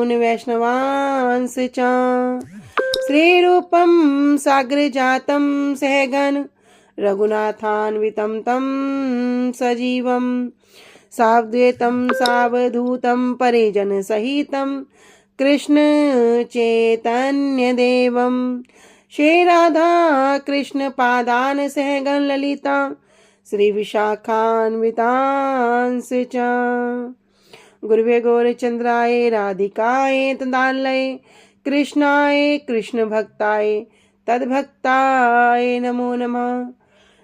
मुनि वैष्णवांस च श्रीरूपं साग्र जातं सहगन रघुनाथान्वितं तं सजीवं सावद्वैतं सावधूतं परिजन सहितं कृष्ण चैतन्य देवं श्री राधा कृष्ण पादान सहगन ललिता श्री विशाखान्वितांस च गुरुवे गौरचंद्राय राधिकाय तदालये कृष्णाय कृष्ण भक्ताय तद्भक्ताय नमो नमः।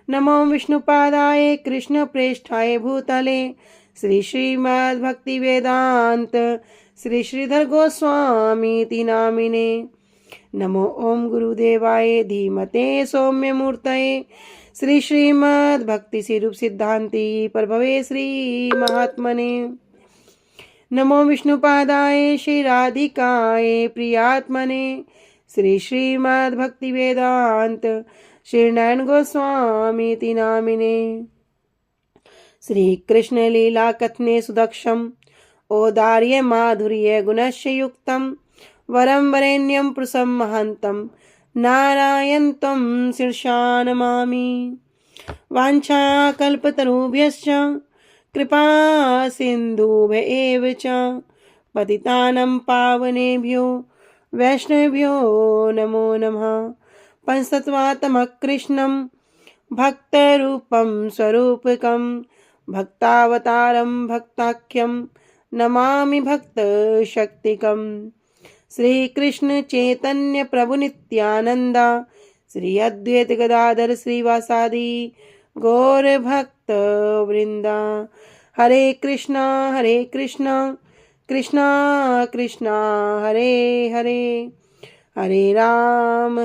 नमो विष्णुपादाय कृष्ण प्रेष्ठाय भूतले श्री श्रीमद् भक्ति वेदांत श्री श्रीधर गोस्वामी नामिने। नमो ओम गुरुदेवाय धीमते सौम्य मूर्तये श्री श्रीमद् भक्ति स्वरूप सिद्धांति प्रभवे श्री महात्मने। नमो विष्णुपादाय श्री राधिकाय प्रियात्मने श्री श्रीमद् भक्ति वेदांत श्री नयन गोस्वामी नामिने। श्री कृष्ण लीला कथने सुदक्षम औदार्य माधुर्य गुणस्य युक्तम वरम वरेण्यम पुरुषम महंतम नारायणं शीर्षा नमामि। वाञ्छा कल्पतरुभ्यश्च कृपा सिन्धुभ्य एव च पतितानं पावनेभ्यो वैष्णवेभ्यो नमो नमः। पंचतत्वात्मक कृष्णं भक्तरूपं स्वरूपकं भक्तावतारं भक्ताख्यं नमामि भक्तशक्तिकम्। श्री कृष्ण चैतन्य प्रभु नित्यानंद श्री अद्वैत गदाधर श्रीवासादि गौर भक्त वृंदा। हरे कृष्णा कृष्णा कृष्णा हरे हरे हरे राम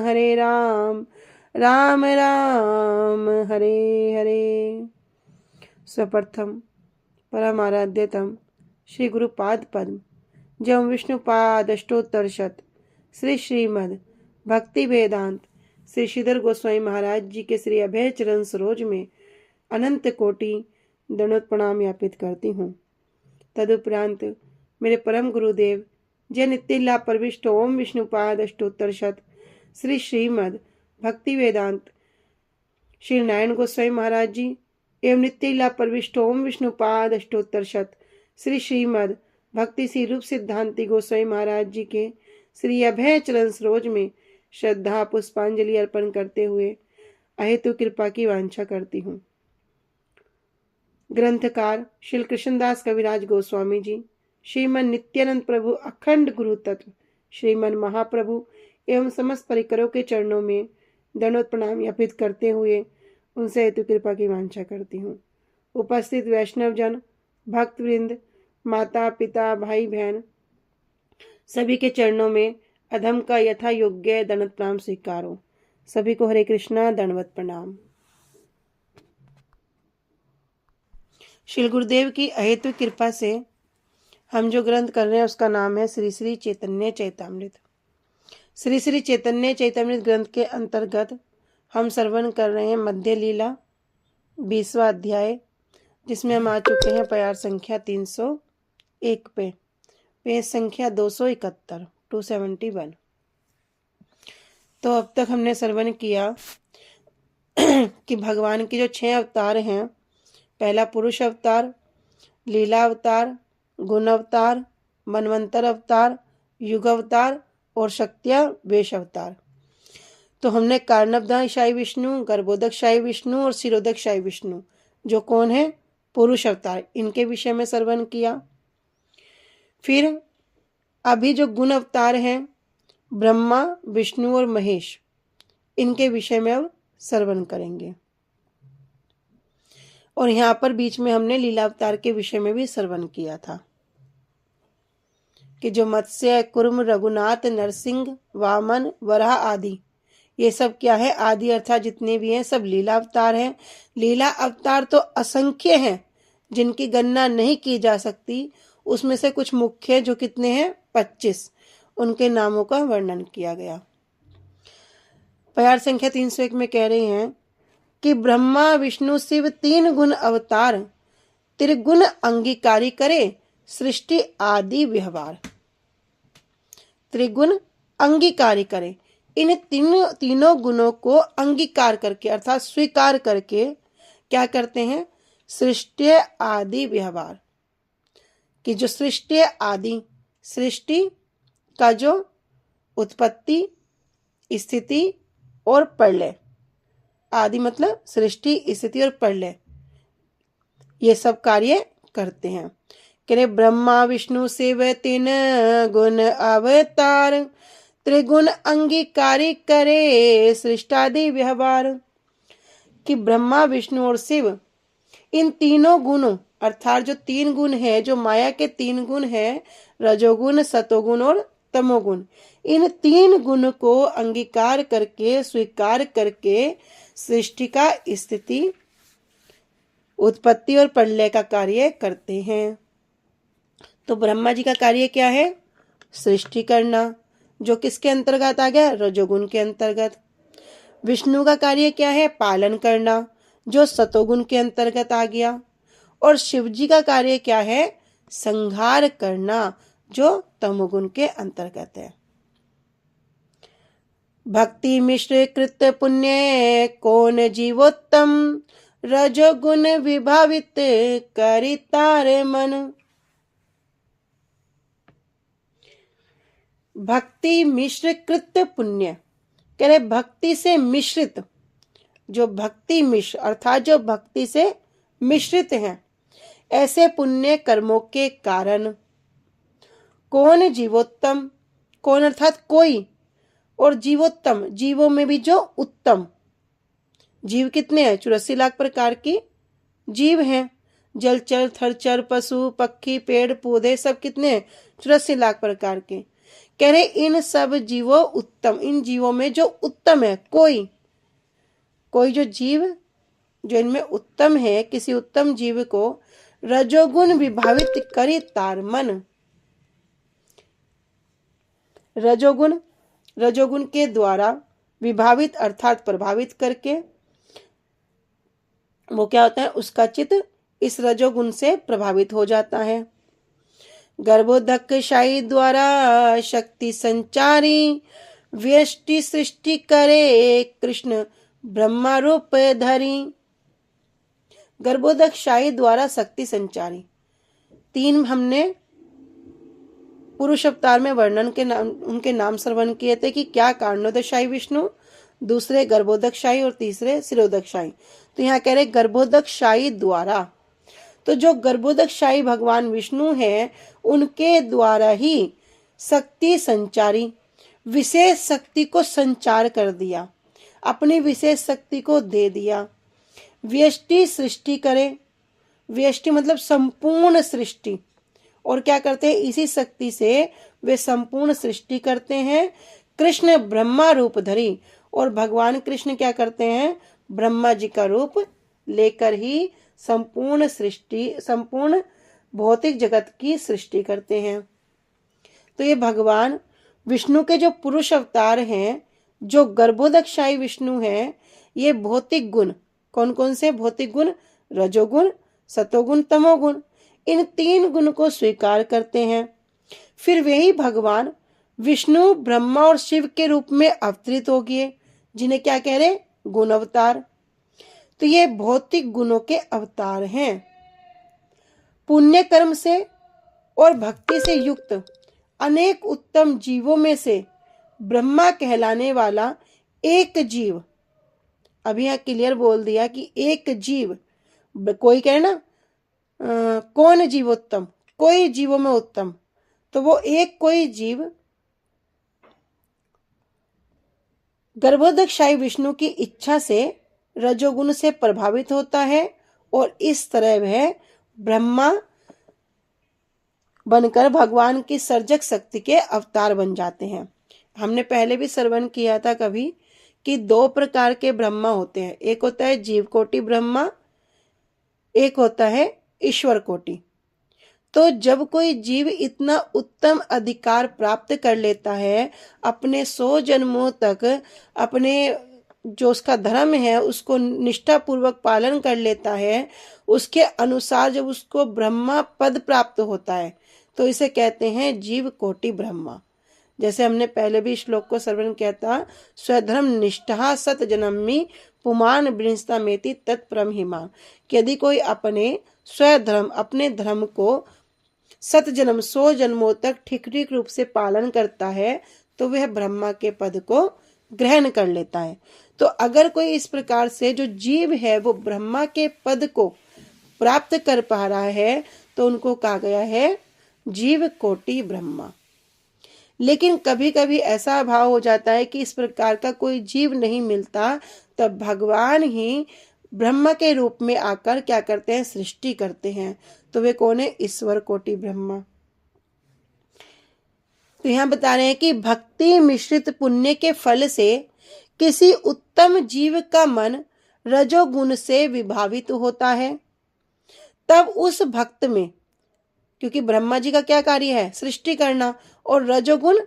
राम राम हरे हरे। सर्वप्रथम परमाराध्यतम श्री गुरुपाद पद्म जम विष्णुपाद अष्टोत्तरशत श्री श्रीमद् भक्ति वेदांत श्री श्रीधर गोस्वामी महाराज जी के श्री अभय चरण सरोज में अनंत कोटि दंडवत प्रणाम ज्ञापित करती हूँ। तदुपरांत मेरे परम गुरुदेव जय नित्य प्रविष्ट ओम विष्णुपाद अष्टोत्तरशत श्री श्रीमद् भक्ति वेदांत श्री नारायण गोस्वामी महाराज जी एवं नित्य प्रविष्ट ओम विष्णुपाद अष्टोत्तरशत श्री श्रीमद् भक्ति श्री रूप सिद्धांति गोस्वामी महाराज जी के श्री अभय चरण सरोज में श्रद्धा पुष्पांजलि अर्पण करते हुए अहेतु कृपा की वांछा करती हूँ। ग्रंथकार श्री कृष्णदास कविराज गोस्वामी जी श्रीमन नित्यानंद प्रभु अखंड गुरु तत्व श्रीमन महाप्रभु एवं समस्त परिकरों के चरणों में दंडवत प्रणाम ज्ञापित करते हुए उनसे हेतु कृपा की वांछा करती हूँ। उपस्थित वैष्णव जन भक्त वृंद माता पिता भाई बहन सभी के चरणों में अधम का यथा योग्य दंडवत प्रणाम स्वीकारो। सभी को हरे कृष्णा दंडवत प्रणाम। श्री गुरुदेव की अहेतु कृपा से हम जो ग्रंथ कर रहे हैं उसका नाम है श्री श्री चैतन्य चैतामृत। श्री श्री चैतन्य चैतामृत ग्रंथ के अंतर्गत हम श्रवण कर रहे हैं मध्य लीला 20वां अध्याय, जिसमें हम आ चुके हैं प्यार संख्या 301 पे, पेज संख्या 271 271। तो अब तक हमने श्रवण किया कि भगवान के जो 6 अवतार हैं, पहला पुरुष अवतार, लीला अवतार, गुण अवतार, मनवंतर अवतार, युग अवतार और शक्त्या वेश अवतार। तो हमने कार्णवदाशाई विष्णु, गर्भोदकशाई विष्णु और शिरोदकशाई विष्णु जो कौन है पुरुष अवतार, इनके विषय में श्रवण किया। फिर अभी जो गुण अवतार हैं ब्रह्मा, विष्णु और महेश, इनके विषय में अब श्रवण करेंगे। और यहाँ पर बीच में हमने लीला अवतार के विषय में भी श्रवण किया था कि जो मत्स्य, कुर्म, रघुनाथ, नरसिंह, वामन, वराह आदि, ये सब क्या है, आदि अर्थात जितने भी हैं सब लीला अवतार हैं। लीला अवतार तो असंख्य हैं जिनकी गणना नहीं की जा सकती। उसमें से कुछ मुख्य जो कितने हैं 25, उनके नामों का वर्णन किया गया। प्यार संख्या 301 में कह रहे हैं कि ब्रह्मा विष्णु शिव 3 गुण अवतार त्रिगुण अंगीकारी करे सृष्टि आदि व्यवहार। त्रिगुण अंगीकारी करे। इन तीनों गुणों को अंगीकार करके अर्थात स्वीकार करके क्या करते हैं, सृष्टि आदि व्यवहार कि जो सृष्टि आदि, सृष्टि का जो उत्पत्ति, स्थिति और प्रलय, आदि मतलब सृष्टि, स्थिति और प्रलय, ये सब कार्य करते हैं। करे ब्रह्मा विष्णु शिव तीन गुण अवतार, त्रिगुण अंगीकारी करे सृष्टादि व्यवहार। कि ब्रह्मा विष्णु और शिव इन तीनों गुणों अर्थात जो तीन गुण है, जो माया के तीन गुण है, रजोगुण, सतोगुण और तमोगुण, इन तीन गुण को अंगीकार करके स्वीकार करके सृष्टि का स्थिति, उत्पत्ति और प्रलय का कार्य करते हैं। तो ब्रह्मा जी का कार्य क्या है, सृष्टि करना, जो किसके अंतर्गत आ गया, रजोगुण के अंतर्गत। विष्णु का कार्य क्या है, पालन करना, जो सतोगुण के अंतर्गत आ गया। और शिव जी का कार्य क्या है, संहार करना, जो तमोगुण के अंतर्गत है। भक्ति मिश्र कृत पुण्य कौन जीवोत्तम, रजोगुण विभावित करी तारे मन। भक्ति मिश्र कृत पुण्य, कह रहे भक्ति से मिश्रित, जो भक्ति मिश्र अर्थात जो भक्ति से मिश्रित हैं, ऐसे पुण्य कर्मों के कारण कौन जीवोत्तम, कौन अर्थात कोई, और जीवोत्तम जीवों में भी जो उत्तम, जीव कितने हैं, 84 लाख प्रकार की जीव हैं। जलचर, थरचर, पशु पक्षी पेड़ पौधे सब कितने हैं, 84 लाख प्रकार के। कह रहे इन सब जीवों उत्तम, इन जीवों में जो उत्तम है, कोई जो जीव जो इनमें उत्तम है, किसी उत्तम जीव को रजोगुण विभावित करी तार मन। रजोगुण के द्वारा विभावित अर्थात प्रभावित करके वो क्या होता है, उसका चित्त इस रजोगुण से प्रभावित हो जाता है। गर्भोदकशाही द्वारा शक्ति संचारी, व्यष्टि सृष्टि करे कृष्ण ब्रह्मा रूप धरी। गर्भोदकशाही द्वारा शक्ति संचारी, तीन हमने पुरुष अवतार में वर्णन के नाम, उनके नाम श्रवण किए थे कि क्या कारणोदकशाही विष्णु, दूसरे गर्भोदकशाही और तीसरे शिरोदकशाही। तो यहाँ कह रहे गर्भोदकशाही द्वारा, तो जो गर्भोदकशाही भगवान विष्णु हैं उनके द्वारा ही शक्ति संचारी, विशेष शक्ति को संचार कर दिया, अपनी विशेष शक्ति को दे दिया। व्यष्टि सृष्टि करे, व्यष्टि मतलब संपूर्ण सृष्टि, और क्या करते हैं, इसी शक्ति से वे संपूर्ण सृष्टि करते हैं। कृष्ण ब्रह्मा रूप धरी, और भगवान कृष्ण क्या करते हैं, ब्रह्मा जी का रूप लेकर ही संपूर्ण सृष्टि, संपूर्ण भौतिक जगत की सृष्टि करते हैं। तो ये भगवान विष्णु के जो पुरुष अवतार हैं, जो गर्भोदकशाही विष्णु हैं, ये भौतिक गुण कौन कौन से, भौतिक गुण रजोगुण, सतोगुण, तमोगुण, इन तीन गुण को स्वीकार करते हैं। फिर वही भगवान विष्णु ब्रह्मा और शिव के रूप में अवतरित हो गए, जिन्हें क्या कह रहे, गुण अवतार। तो ये भौतिक गुणों के अवतार हैं। पुण्य कर्म से और भक्ति से युक्त अनेक उत्तम जीवों में से ब्रह्मा कहलाने वाला एक जीव, अभी यहाँ क्लियर बोल दिया कि एक जीव, कोई कहे ना कौन जीवोत्तम, कोई जीवों में उत्तम, तो वो एक कोई जीव गर्भोदकशाही विष्णु की इच्छा से रजोगुण से प्रभावित होता है, और इस तरह वह ब्रह्मा बनकर भगवान की सर्जक शक्ति के अवतार बन जाते हैं। हमने पहले भी श्रवण किया था कभी कि दो प्रकार के ब्रह्मा होते हैं, एक होता है जीव कोटि ब्रह्मा, एक होता है ईश्वर कोटि। तो जब कोई जीव इतना उत्तम अधिकार प्राप्त कर लेता है, अपने 100 जन्मों तक अपने जो उसका धर्म है उसको निष्ठा पूर्वक पालन कर लेता है, उसके अनुसार जब उसको ब्रह्मा पद प्राप्त होता है, तो इसे कहते हैं जीव कोटि ब्रह्मा। जैसे हमने पहले भी श्लोक को श्रवण किया था, स्वधर्म निष्ठा सत जन्मी पुमान वृंसता मेति तत्प्रम हिमान, कि यदि कोई अपने स्वधर्म अपने धर्म को 7 जन्म 100 जन्मों तक ठीक ठीक रूप से पालन करता है तो वह ब्रह्मा के पद को ग्रहण कर लेता है। तो अगर कोई इस प्रकार से जो जीव है वो ब्रह्मा के पद को प्राप्त कर पा रहा है तो उनको कहा गया है जीव कोटि ब्रह्मा। लेकिन कभी कभी ऐसा भाव हो जाता है कि इस प्रकार का कोई जीव नहीं मिलता, तब भगवान ही ब्रह्मा के रूप में आकर क्या करते हैं, सृष्टि करते हैं। तो वे कौन है, ईश्वर कोटि ब्रह्मा। तो यहां बता रहे हैं कि भक्ति मिश्रित पुण्य के फल से किसी उत्तम जीव का मन रजोगुण से विभावित होता है, तब उस भक्त में, क्योंकि ब्रह्मा जी का क्या कार्य है, सृष्टि करना, और रजोगुण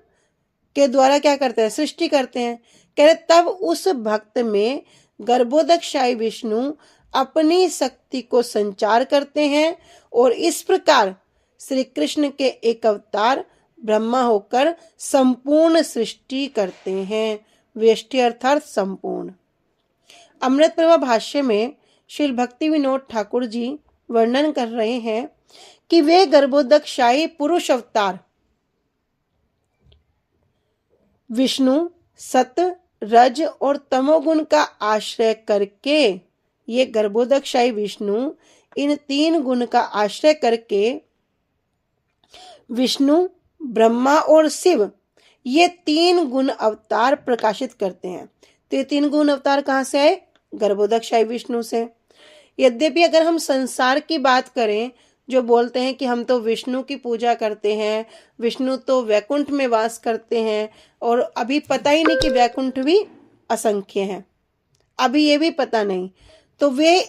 के द्वारा क्या करते हैं, सृष्टि करते हैं। कह रहे तब उस भक्त में गर्भोदकशायी विष्णु अपनी शक्ति को संचार करते हैं और इस प्रकार श्री कृष्ण के एक अवतार ब्रह्मा होकर संपूर्ण सृष्टि करते हैं। व्यष्टि अर्थात संपूर्ण। अमृत प्रभा भाष्य में श्री भक्ति विनोद ठाकुर जी वर्णन कर रहे हैं कि वे गर्भोदकशायी पुरुष अवतार विष्णु सत रज और तमोगुण का आश्रय करके, ये गर्भोदकशायी विष्णु इन 3 गुण का आश्रय करके विष्णु ब्रह्मा और शिव ये 3 गुण अवतार प्रकाशित करते हैं। तो ये 3 गुण अवतार कहाँ से आए, गर्भोदकशायी विष्णु से। यद्यपि अगर हम संसार की बात करें, जो बोलते हैं कि हम तो विष्णु की पूजा करते हैं, विष्णु तो वैकुंठ में वास करते हैं, और अभी पता ही नहीं कि वैकुंठ भी असंख्य है, अभी ये भी पता नहीं। तो वे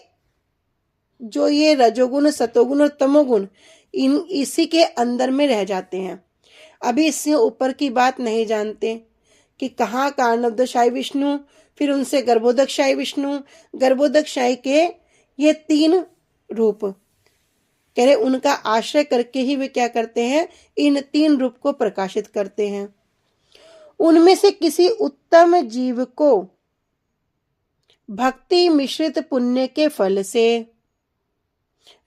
जो ये रजोगुण सतोगुण और तमोगुण इसी के अंदर में रह जाते हैं, अभी इससे ऊपर की बात नहीं जानते कि कहाँ कारणोदकशायी विष्णु, फिर उनसे गर्भोदकशायी विष्णु, गर्भोदकशायी के ये 3 रूप, कह रहे उनका आश्रय करके ही वे क्या करते हैं, इन 3 रूप को प्रकाशित करते हैं। उनमें से किसी उत्तम जीव को भक्ति मिश्रित पुण्य के फल से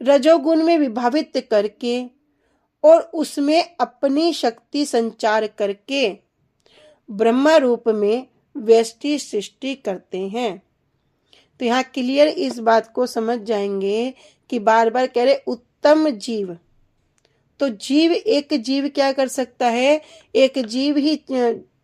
रजोगुण में विभावित करके और उसमें अपनी शक्ति संचार करके ब्रह्मा रूप में व्यष्टि सृष्टि करते हैं। तो यहाँ क्लियर इस बात को समझ जाएंगे कि बार बार कह रहे उत्तम जीव, तो जीव एक जीव क्या कर सकता है, एक जीव ही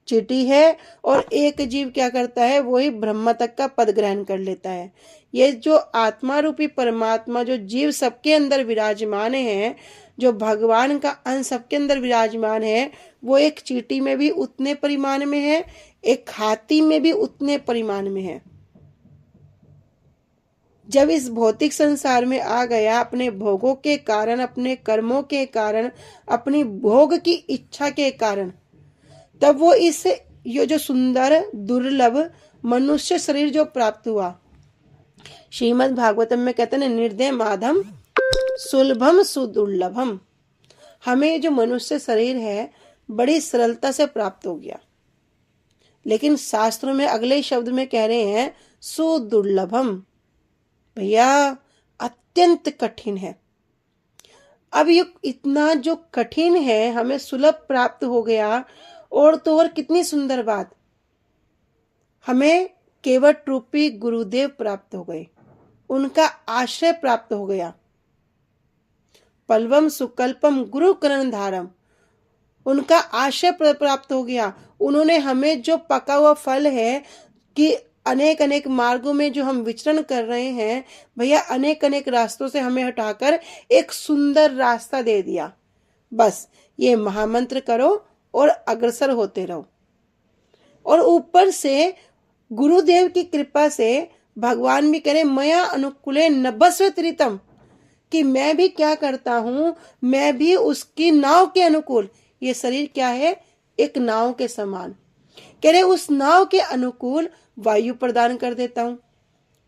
चीटी है और एक जीव क्या करता है, वही ब्रह्मा तक का पद ग्रहण कर लेता है। ये जो आत्मा रूपी परमात्मा जो जीव सबके अंदर विराजमान है, जो भगवान का अंश सबके अंदर विराजमान है, वो एक चीटी में भी उतने परिमाण में है, एक हाथी में भी उतने परिमाण में है। जब इस भौतिक संसार में आ गया अपने भोगों के कारण, अपने कर्मों के कारण, अपनी भोग की इच्छा के कारण, तब वो इस ये जो सुंदर दुर्लभ मनुष्य शरीर जो प्राप्त हुआ, श्रीमद् भागवतम में कहते हैं निर्दय माधम सुलभम सुदुर्लभम, हमें जो मनुष्य शरीर है बड़ी सरलता से प्राप्त हो गया। लेकिन शास्त्रों में अगले शब्द में कह रहे हैं सुदुर्लभम, भैया अत्यंत कठिन है। अब ये इतना जो कठिन है हमें सुलभ प्राप्त हो गया, और तो और कितनी सुंदर बात, हमें केवट रूपी गुरुदेव प्राप्त हो गए, उनका आश्रय प्राप्त हो गया। पल्वम सुकल्पम गुरु करण धारम, उनका आश्रय प्राप्त हो गया। उन्होंने हमें जो पका हुआ फल है कि अनेक अनेक मार्गों में जो हम विचरण कर रहे हैं, भैया अनेक अनेक रास्तों से हमें हटाकर एक सुंदर रास्ता दे दिया। बस ये महामंत्र करो और अग्रसर होते रहो। और ऊपर से गुरुदेव की कृपा से भगवान भी करें मया अनुकूले नभस्व त्रितम, कि मैं भी क्या करता हूं, मैं भी उसकी नाव के अनुकूल, ये शरीर क्या है, एक नाव के समान, कह रहे उस नाव के अनुकूल वायु प्रदान कर देता हूं।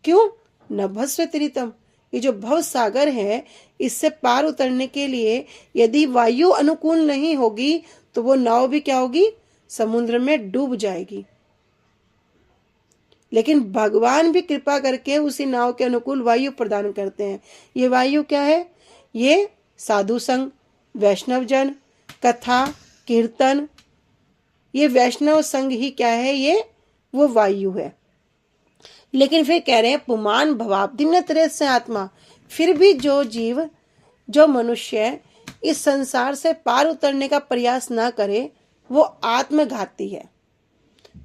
क्यों, नभस्व त्रितम, ये जो भव सागर है इससे पार उतरने के लिए यदि वायु अनुकूल नहीं होगी तो वो नाव भी क्या होगी, समुद्र में डूब जाएगी। लेकिन भगवान भी कृपा करके उसी नाव के अनुकूल वायु प्रदान करते हैं। ये वायु क्या है? ये साधु संग, वैष्णव जन, कथा, कीर्तन, ये वैष्णव संग ही क्या है? ये वो वायु है। लेकिन फिर कह रहे हैं पुमान भवाब्धि न तरे से आत्मा, फिर भी जो जीव, जो मनुष्य इस संसार से पार उतरने का प्रयास ना करे वो आत्मघाती है।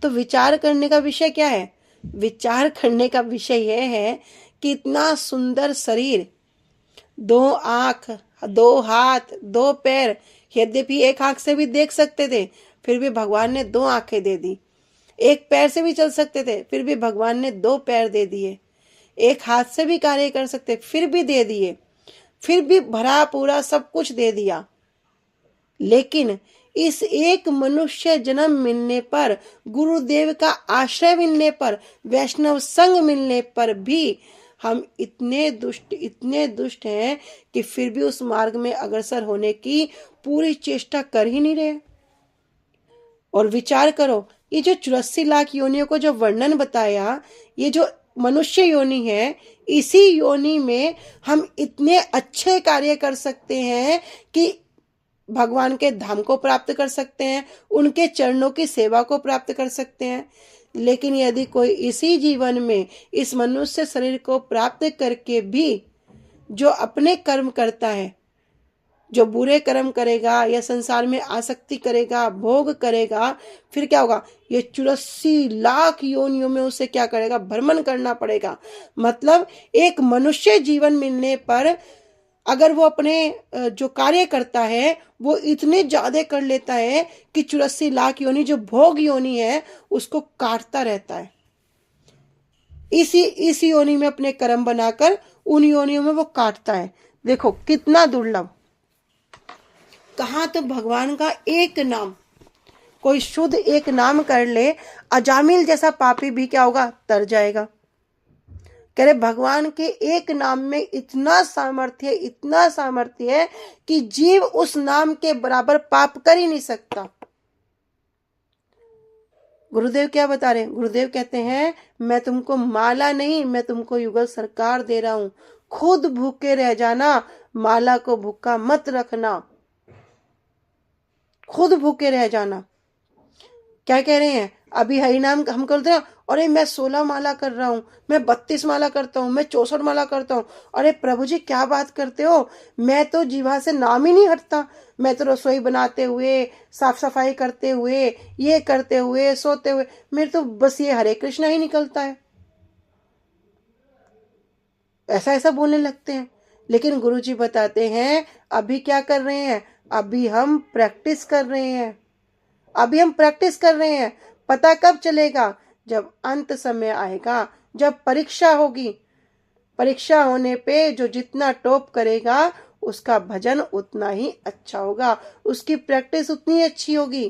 तो विचार करने का विषय क्या है? विचार करने का विषय यह है कि इतना सुंदर शरीर, 2 आंख, 2 हाथ, 2 पैर, यद्यपि एक आंख से भी देख सकते थे फिर भी भगवान ने 2 आंखें दे दी। एक पैर से भी चल सकते थे फिर भी भगवान ने 2 पैर दे दिए। एक हाथ से भी कार्य कर सकते फिर भी दे दिए। फिर भी भरा पूरा सब कुछ दे दिया। लेकिन इस एक मनुष्य जन्म मिलने पर, गुरुदेव का आश्रय मिलने पर, वैष्णव संग मिलने पर भी हम इतने दुष्ट हैं कि फिर भी उस मार्ग में अग्रसर होने की पूरी चेष्टा कर ही नहीं रहे। और विचार करो, ये जो 84 लाख योनियों को जो वर्णन बताया, ये जो मनुष्य योनि है, इसी योनि में हम इतने अच्छे कार्य कर सकते हैं कि भगवान के धाम को प्राप्त कर सकते हैं, उनके चरणों की सेवा को प्राप्त कर सकते हैं। लेकिन यदि कोई इसी जीवन में इस मनुष्य शरीर को प्राप्त करके भी जो अपने कर्म करता है, जो बुरे कर्म करेगा या संसार में आसक्ति करेगा, भोग करेगा, फिर क्या होगा? ये 84 लाख योनियों में उसे क्या करेगा? भ्रमण करना पड़ेगा। मतलब एक मनुष्य जीवन मिलने पर अगर वो अपने जो कार्य करता है वो इतने ज्यादा कर लेता है कि 84 लाख योनि जो भोग योनि है उसको काटता रहता है। इसी योनि में अपने कर्म बनाकर उन योनियों में वो काटता है। देखो कितना दुर्लभ। कहाँ तो भगवान का एक नाम, कोई शुद्ध एक नाम कर ले, अजामिल जैसा पापी भी क्या होगा? तर जाएगा। कह रहे भगवान के एक नाम में इतना सामर्थ्य है कि जीव उस नाम के बराबर पाप कर ही नहीं सकता। गुरुदेव क्या बता रहे हैं? गुरुदेव कहते हैं मैं तुमको माला नहीं, मैं तुमको युगल सरकार दे रहा हूं। खुद भूखे रह जाना, माला को भूखा मत रखना। खुद भूखे रह जाना। क्या कह रहे हैं? अभी हरि नाम हम करते हैं, अरे मैं 16 माला कर रहा हूँ, मैं 32 माला करता हूँ, मैं 64 माला करता हूँ। अरे प्रभु जी क्या बात करते हो? मैं तो जीवा से नाम ही नहीं हटता। मैं तो रसोई बनाते हुए, साफ सफाई करते हुए, ये करते हुए, सोते हुए, मेरे तो बस ये हरे कृष्णा ही निकलता है। ऐसा बोलने लगते हैं। लेकिन गुरु जी बताते हैं अभी क्या कर रहे हैं? अभी हम प्रैक्टिस कर रहे हैं। पता कब चलेगा? जब अंत समय आएगा, जब परीक्षा होगी। परीक्षा होने पे जो जितना टॉप करेगा उसका भजन उतना ही अच्छा होगा, उसकी प्रैक्टिस उतनी अच्छी होगी।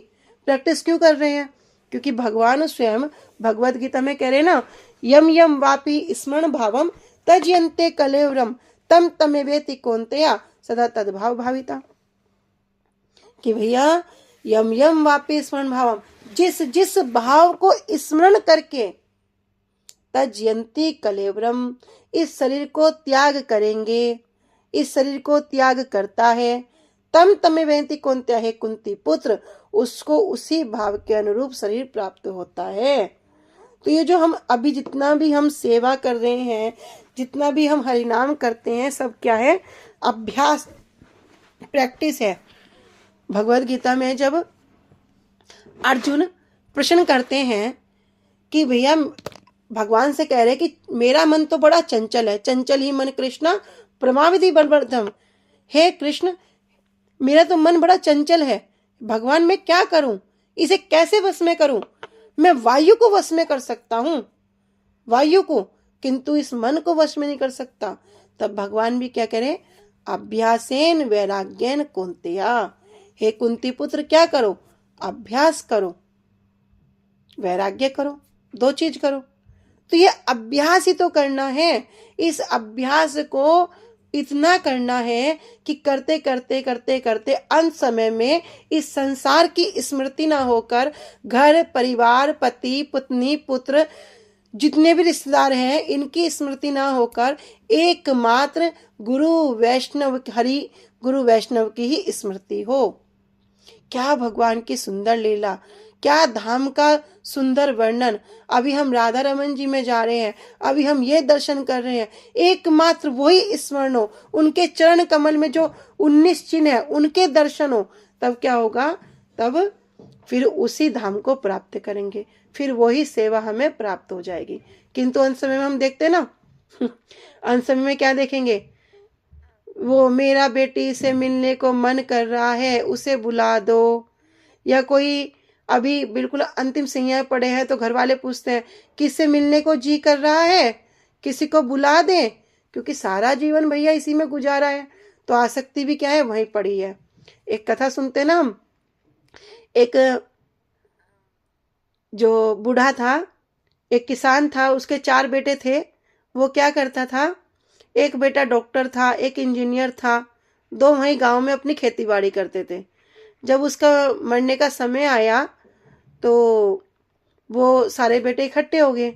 प्रैक्टिस क्यों कर रहे हैं? क्योंकि भगवान स्वयं भगवद गीता में कह रहे ना, यम यम वापी स्मरण भावम तजयन्ते कलेवरम तम तमेवेति कौन्तेया सदा तद्भाव भाविता। कि भैया यम यम वापी स्मरण भावम, जिस भाव को स्मरण करके तजयन्ती कलेवरम, इस शरीर को त्याग करेंगे, इस शरीर को त्याग करता है, तम तमेवेति कौन्त्या है कुंती पुत्र, उसको उसी भाव के अनुरूप शरीर प्राप्त होता है। तो ये जो हम अभी जितना भी हम सेवा कर रहे हैं, जितना भी हम हरिनाम करते हैं, सब क्या है? अभ्यास, प्रैक्टिस है। भगवद गीता में जब अर्जुन प्रश्न करते हैं कि भैया भगवान से कह रहे कि मेरा मन तो बड़ा चंचल है, चंचल ही मन कृष्णा प्रमाविधि बलवर्धम। हे कृष्ण मेरा तो मन बड़ा चंचल है, भगवान मैं क्या करूं? इसे कैसे वश में करूं? मैं वायु को वश में कर सकता हूं, वायु को, किंतु इस मन को वश में नहीं कर सकता। तब भगवान भी क्या करें? अभ्यासेन वैराग्यन कुंतिया, हे कुंती पुत्र क्या करो? अभ्यास करो, वैराग्य करो, 2 चीज करो। तो ये अभ्यास ही तो करना है। इस अभ्यास को इतना करना है कि करते करते करते करते अंत समय में इस संसार की स्मृति ना होकर घर परिवार पति पत्नी पुत्र जितने भी रिश्तेदार हैं इनकी स्मृति ना होकर एकमात्र गुरु वैष्णव हरि गुरु वैष्णव की ही स्मृति हो। क्या भगवान की सुंदर लीला, क्या धाम का सुंदर वर्णन। अभी हम राधा रमन जी में जा रहे हैं, अभी हम ये दर्शन कर रहे हैं, एकमात्र वही स्मरण हो, उनके चरण कमल में जो 19 चिन्ह है उनके दर्शन हो, तब क्या होगा, तब फिर उसी धाम को प्राप्त करेंगे, फिर वही सेवा हमें प्राप्त हो जाएगी। किंतु अंत समय में हम देखते हैं ना अंत समय में क्या देखेंगे, वो मेरा बेटी से मिलने को मन कर रहा है उसे बुला दो, या कोई अभी बिल्कुल अंतिम संज्ञा पड़े हैं तो घर वाले पूछते हैं किससे मिलने को जी कर रहा है, किसी को बुला दें, क्योंकि सारा जीवन भैया इसी में गुजारा है, तो आसक्ति भी क्या है, वहीं पड़ी है। एक कथा सुनते ना हम, एक जो बूढ़ा था, एक किसान था, उसके 4 बेटे थे। वो क्या करता था, एक बेटा डॉक्टर था, एक इंजीनियर था, 2 वहीं गांव में अपनी खेती बाड़ी करते थे। जब उसका मरने का समय आया तो वो सारे बेटे इकट्ठे हो गए,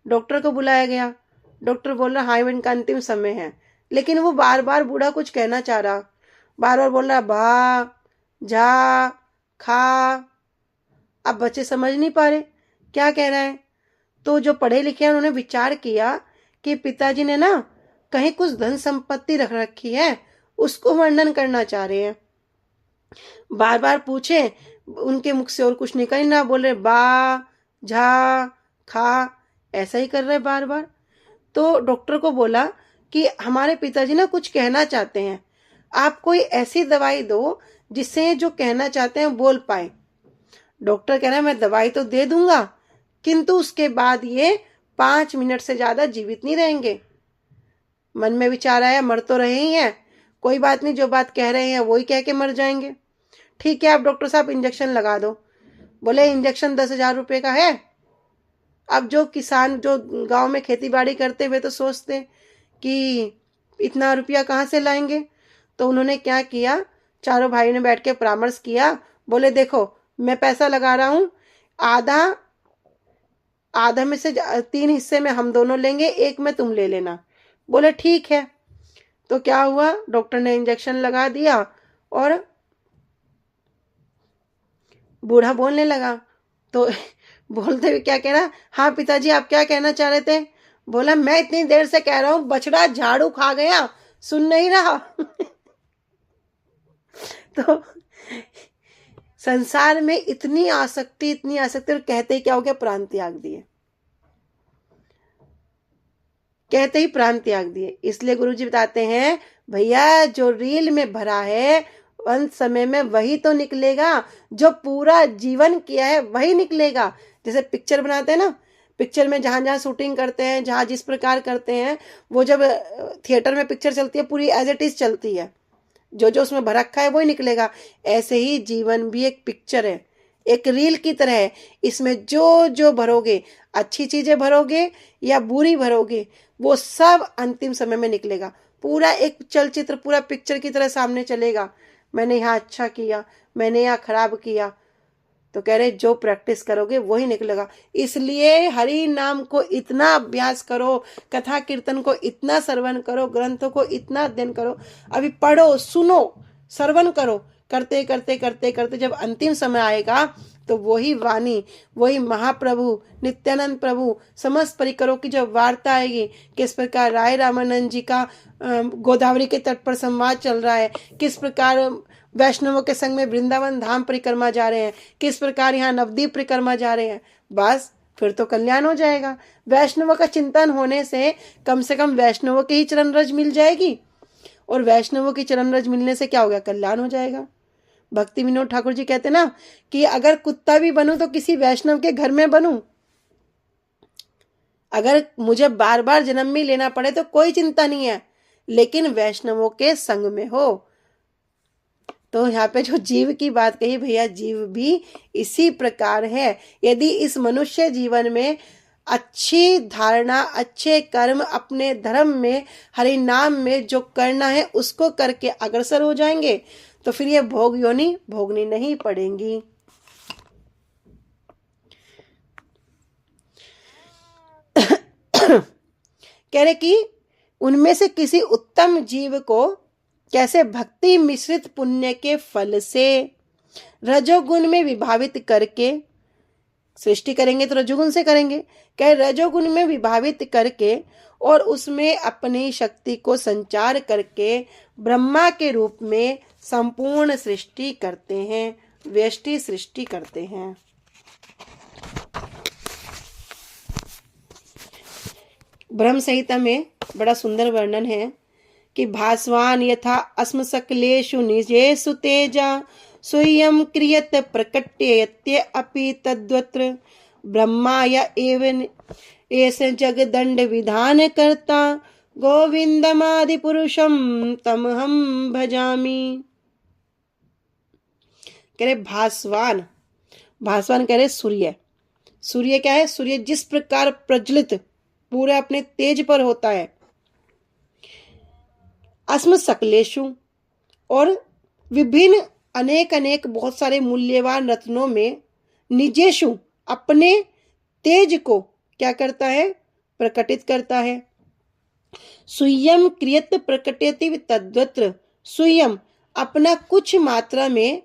डॉक्टर को बुलाया गया। डॉक्टर बोल रहा हाँ इनका अंतिम समय है, लेकिन वो बार बार बूढ़ा कुछ कहना चाह रहा, बार बार बोल रहा भा जा खा। अब बच्चे समझ नहीं पा रहे क्या कह रहा है। तो जो पढ़े लिखे हैं उन्होंने विचार किया कि पिताजी ने ना कहीं कुछ धन संपत्ति रख रखी है, उसको वर्णन करना चाह रहे हैं। बार बार पूछे, उनके मुख से और कुछ निकल ना, बोल रहे बा झा खा, ऐसा ही कर रहे बार बार। तो डॉक्टर को बोला कि हमारे पिताजी ना कुछ कहना चाहते हैं, आप कोई ऐसी दवाई दो जिससे जो कहना चाहते हैं बोल पाए। डॉक्टर कह रहा है मैं दवाई तो दे दूंगा, किंतु उसके बाद ये 5 मिनट से ज्यादा जीवित नहीं रहेंगे। मन में विचार आया मर तो रहे ही हैं, कोई बात नहीं, जो बात कह रहे हैं वही कह के मर जाएंगे। ठीक है आप डॉक्टर साहब इंजेक्शन लगा दो। बोले इंजेक्शन 10,000 रुपये का है। अब जो किसान जो गांव में खेती बाड़ी करते हुए तो सोचते कि इतना रुपया कहाँ से लाएंगे। तो उन्होंने क्या किया, चारों भाइयों ने बैठ के परामर्श किया। बोले देखो मैं पैसा लगा रहा हूँ, आधा में से 3 हिस्से में हम दोनों लेंगे, 1 में तुम ले लेना। बोले ठीक है। तो क्या हुआ, डॉक्टर ने इंजेक्शन लगा दिया और बूढ़ा बोलने लगा। तो बोलते हुए क्या कह रहा, हाँ पिताजी आप क्या कहना चाह रहे थे। बोला मैं इतनी देर से कह रहा हूं बछड़ा झाड़ू खा गया, सुन नहीं रहा। तो संसार में इतनी आसक्ति और कहते क्या हो गया, प्राण त्याग दिए, कहते ही प्राण त्याग दिए। इसलिए गुरुजी बताते हैं भैया जो रील में भरा है अंत समय में वही तो निकलेगा, जो पूरा जीवन किया है वही निकलेगा। जैसे पिक्चर बनाते हैं ना, पिक्चर में जहां जहां शूटिंग करते हैं, जहां जिस प्रकार करते हैं, वो जब थिएटर में पिक्चर चलती है पूरी एज इट इज चलती है, जो जो उसमें भर रखा है वही निकलेगा। ऐसे ही जीवन भी एक पिक्चर है, एक रील की तरह है। इसमें जो जो भरोगे, अच्छी चीजें भरोगे या बुरी भरोगे, वो सब अंतिम समय में निकलेगा। पूरा एक चलचित्र पूरा पिक्चर की तरह सामने चलेगा। मैंने यहाँ अच्छा किया, मैंने यहाँ खराब किया, तो कह रहे जो प्रैक्टिस करोगे वही निकलेगा। इसलिए हरि नाम को इतना अभ्यास करो, कथा कीर्तन को इतना श्रवण करो, ग्रंथों को इतना अध्ययन करो, अभी पढ़ो सुनो श्रवण करो, करते करते करते करते जब अंतिम समय आएगा तो वही वाणी, वही महाप्रभु नित्यानंद प्रभु समस्त परिकरों की जब वार्ता आएगी, किस प्रकार राय रामानंद जी का गोदावरी के तट पर संवाद चल रहा है, किस प्रकार वैष्णवों के संग में वृंदावन धाम परिक्रमा जा रहे हैं, किस प्रकार यहाँ नवदीप परिक्रमा जा रहे हैं, बस फिर तो कल्याण हो जाएगा। वैष्णवों का चिंतन होने से कम वैष्णवों के ही चरण रज मिल जाएगी, और वैष्णवों की चरण रज मिलने से क्या होगा, कल्याण हो जाएगा। भक्ति विनोद ठाकुर जी कहते ना कि अगर कुत्ता भी बनूं तो किसी वैष्णव के घर में बनूं, अगर मुझे बार बार जन्म में लेना पड़े तो कोई चिंता नहीं है, लेकिन वैष्णवों के संग में हो। तो यहाँ पे जो जीव की बात कही भैया, जीव भी इसी प्रकार है। यदि इस मनुष्य जीवन में अच्छी धारणा, अच्छे कर्म, अपने धर्म में, हरि नाम में जो करना है उसको करके अग्रसर हो जाएंगे तो फिर ये भोग योनि भोगनी नहीं पड़ेंगी। कह रहे कि उनमें से किसी उत्तम जीव को कैसे भक्ति मिश्रित पुण्य के फल से रजोगुण में विभावित करके सृष्टि करेंगे, तो रजोगुण से करेंगे, कह रजोगुण में विभावित करके और उसमें अपनी शक्ति को संचार करके ब्रह्मा के रूप में संपूर्ण सृष्टि करते हैं, व्यष्टि सृष्टि करते हैं। ब्रह्म संहिता में बड़ा सुंदर वर्णन है कि भास्वान यथा अस्म सकलेषु निजेषु तेजा स्वयं क्रियत प्रकट्यते अपि तद्वत्र ब्रह्माय एवं एष जगदंड विधान करता गोविंदमादि पुरुषम तमहम भजामि। कह रहे भास्वान, भास्वान कह रहे सूर्य। सूर्य क्या है? सूर्य जिस प्रकार प्रज्वलित पूरे अपने तेज पर होता है, अस्म सकलेषु और विभिन्न अनेक अनेक बहुत सारे मूल्यवान रत्नों में, निजेषु अपने तेज को क्या करता है? प्रकटित करता है। स्वयं क्रियत प्रकटयति तद्वत्र, स्वयं अपना कुछ मात्रा में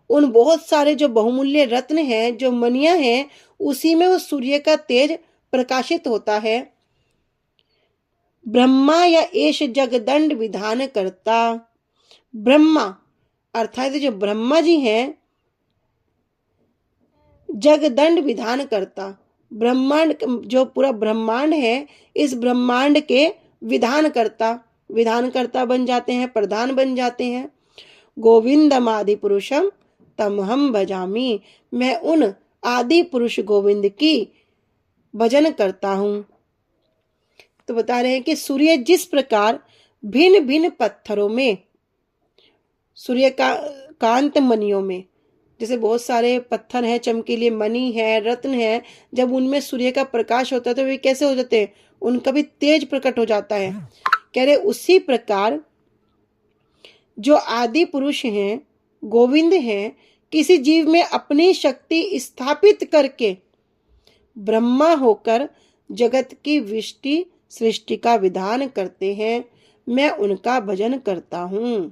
उन बहुत सारे जो बहुमूल्य रत्न हैं, जो मनियां हैं, उसी में वो सूर्य का तेज प्रकाशित होता है। ब्रह्मा या एष जगदंड विधान करता, ब्रह्मा अर्थात जो ब्रह्मा जी हैं, जगदंड विधान करता, ब्रह्मांड जो पूरा ब्रह्मांड है, इस ब्रह्मांड के विधान करता बन जाते हैं, प्रधान बन जाते हैं। गोविंदम आदि पुरुषम तमहम भजामि, मैं उन आदि पुरुष गोविंद की भजन करता हूं। तो बता रहे हैं कि सूर्य जिस प्रकार भिन्न भिन्न पत्थरों में, सूर्य का कांत मणियों में, जैसे बहुत सारे पत्थर हैं, चमकीले मणि है, रत्न है, जब उनमें सूर्य का प्रकाश होता है तो वे कैसे हो जाते हैं? उनका भी तेज प्रकट हो जाता है। कह रहे उसी प्रकार जो आदि पुरुष हैं, गोविंद हैं, किसी जीव में अपनी शक्ति स्थापित करके ब्रह्मा होकर जगत की विष्टि सृष्टि का विधान करते हैं, मैं उनका भजन करता हूं।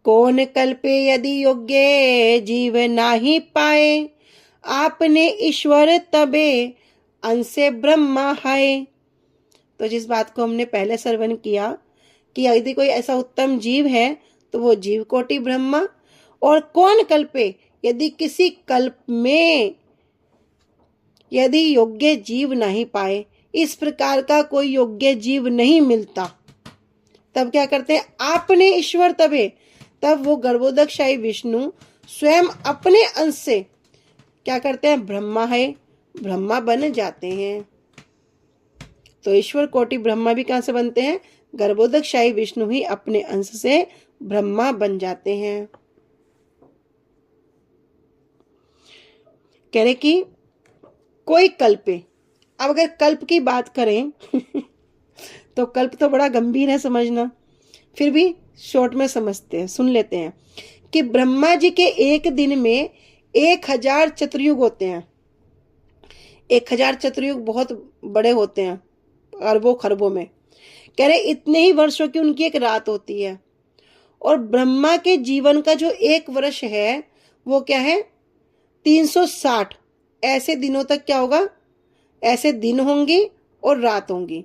कौन कल्पे यदि योग्य जीव नाही पाए, आपने ईश्वर तबे अंसे ब्रह्मा है। तो जिस बात को हमने पहले श्रवण किया कि यदि कोई ऐसा उत्तम जीव है तो वो जीव कोटि ब्रह्मा, और कौन कल्पे यदि किसी कल्प में यदि योग्य जीव नहीं पाए, इस प्रकार का कोई योग्य जीव नहीं मिलता, तब क्या करते हैं? आपने ईश्वर तबे, तब वो गर्भोदकशाही विष्णु स्वयं अपने अंश से क्या करते हैं? ब्रह्मा है, ब्रह्मा बन जाते हैं। तो ईश्वर कोटि ब्रह्मा भी कहां से बनते हैं? गर्भोदकशाही विष्णु ही अपने अंश से ब्रह्मा बन जाते हैं। कह रहे कि कोई कल्पे, अब अगर कल्प की बात करें तो कल्प तो बड़ा गंभीर है समझना, फिर भी शॉर्ट में समझते हैं, सुन लेते हैं कि ब्रह्मा जी के एक दिन में 1000 चतुर्युग होते हैं। 1000 चतुर्युग बहुत बड़े होते हैं, अरबों खरबों में। कह रहे इतने ही वर्षों की उनकी एक रात होती है, और ब्रह्मा के जीवन का जो 1 वर्ष है वो क्या है? 360 ऐसे दिनों तक क्या होगा? ऐसे दिन होंगी और रात होंगी,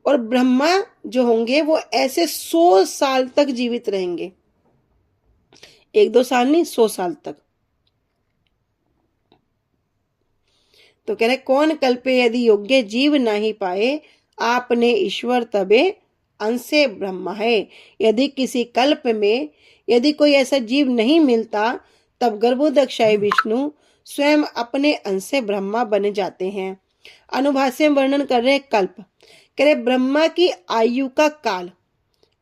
और ब्रह्मा जो होंगे वो ऐसे 100 साल तक जीवित रहेंगे। 1-2 साल नहीं, 100 साल तक। तो कह रहे कौन कल्पे यदि योग्य जीव नहीं पाए, आपने ईश्वर तबे अंशे ब्रह्मा है। यदि किसी कल्प में यदि कोई ऐसा जीव नहीं मिलता, तब गर्भोदकशाही विष्णु स्वयं अपने अंश से ब्रह्मा बन जाते हैं। अनुभाष्य में वर्णन कर रहे कल्प, कह रहे ब्रह्मा की आयु का काल,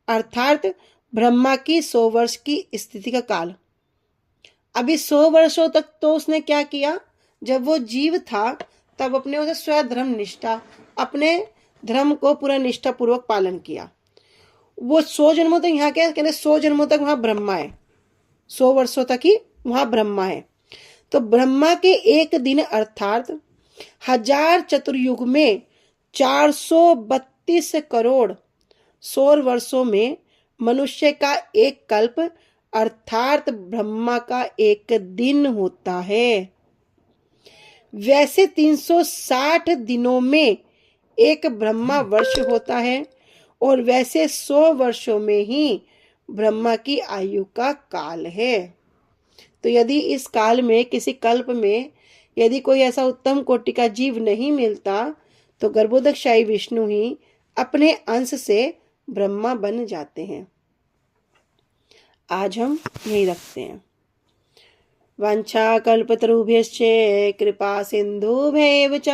अर्थात ब्रह्मा की 100 वर्ष की स्थिति का काल। अभी 100 वर्षों तक तो उसने क्या किया, जब वो जीव था तब अपने उसे स्वधर्म निष्ठा, अपने धर्म को पूरा निष्ठा पूर्वक पालन किया। वो 100 जन्मों तक यहाँ क्या कहते, 100 जन्मों तक वहां ब्रह्मा है, 100 वर्षों तक ही वहां ब्रह्मा है। तो ब्रह्मा के एक दिन अर्थात 1000 चतुर्युग में 432 करोड़ सौर वर्षों में मनुष्य का एक कल्प अर्थात ब्रह्मा का एक दिन होता है। वैसे 360 दिनों में एक ब्रह्मा वर्ष होता है और वैसे 100 वर्षों में ही ब्रह्मा की आयु का काल है। तो यदि इस काल में किसी कल्प में यदि कोई ऐसा उत्तम कोटि का जीव नहीं मिलता तो गर्भोदकशाही विष्णु ही अपने अंश से ब्रह्मा बन जाते हैं। आज हम यही रखते हैं। वांछा कल्पतरुभ्यश्च कृपा सिन्धुभ्यैव च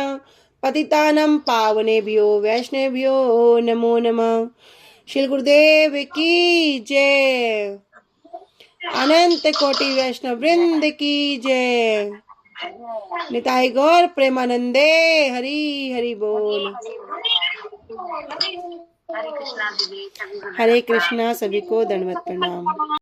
पतितानां पावनेभ्यो वैष्णवेभ्यो नमो नमः। श्री गुरुदेव की जय। अनंत कोटि वैष्णव वृंद की जय। निताई गौर प्रेमानंदे। हरि हरि बोल। हरे कृष्णा दीदी। हरे कृष्णा। सभी को दंडवत प्रणाम।